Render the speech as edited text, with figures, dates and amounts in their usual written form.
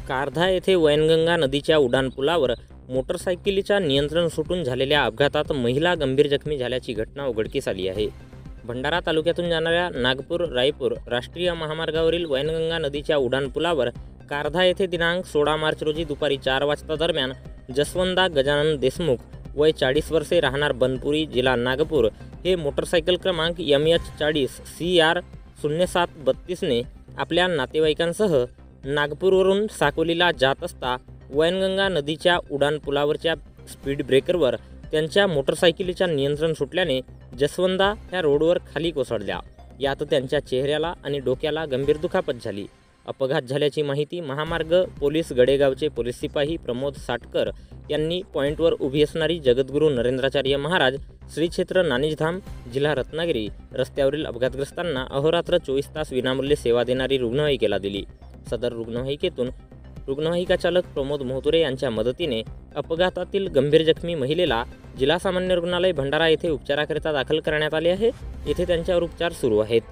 कारधा येथे वैनगंगा नदीच्या उड्डाणपुलावर मोटरसायकलीच्या नियंत्रण सुटून झालेल्या अपघातात महिला गंभीर जखमी झाल्याची घटना उघडकीस आली आहे। भंडारा तालुक्यातून जाणाऱ्या नागपूर रायपूर राष्ट्रीय महामार्गावरील वैनगंगा नदीच्या उड्डाणपुलावर कारधा येथे दिनांक 16 मार्च रोजी दुपारी 4 वाजता दरम्यान जसवंता गजानन देशमुख वय 40 वर्षे राहणार बनपुरी जिल्हा नागपूर हे मोटरसायकल क्रमांक MH40 CR 0732ने आपल्या नातेवाईकांसह नागपूरवरून साकोलीला जात असता वैनगंगा नदीच्या उड्डाणपुलावरच्या स्पीड ब्रेकरवर त्यांच्या मोटरसायकलीच्या नियंत्रण सुटल्याने जसवंता ह्या रोडवर खाली कोसळल्या। यात त्यांच्या चेहऱ्याला आणि डोक्याला गंभीर दुखापत झाली। अपघात झाल्याची माहिती महामार्ग पोलीस गडेगावचे पोलीस सिपाही प्रमोद साटकर यांनी पॉईंटवर उभी असणारी जगद्गुरू नरेंद्राचार्य महाराज श्री क्षेत्र नानिजधाम जिल्हा रत्नागिरी रस्त्यावरील अपघातग्रस्तांना अहोरात्र 24 तास विनामूल्य सेवा देणारी रुग्णवाहिकेला दिली। सदर रुग्णवाहिकेतून रुग्णवाहिका चालक प्रमोद मोहतुरे यांच्या मदतीने अपघातातील गंभीर जखमी महिलेला जिल्हा सामान्य रुग्णालय भंडारा येथे उपचाराकरिता दाखल करण्यात आले आहे। येथे त्यांच्यावर उपचार सुरू आहेत।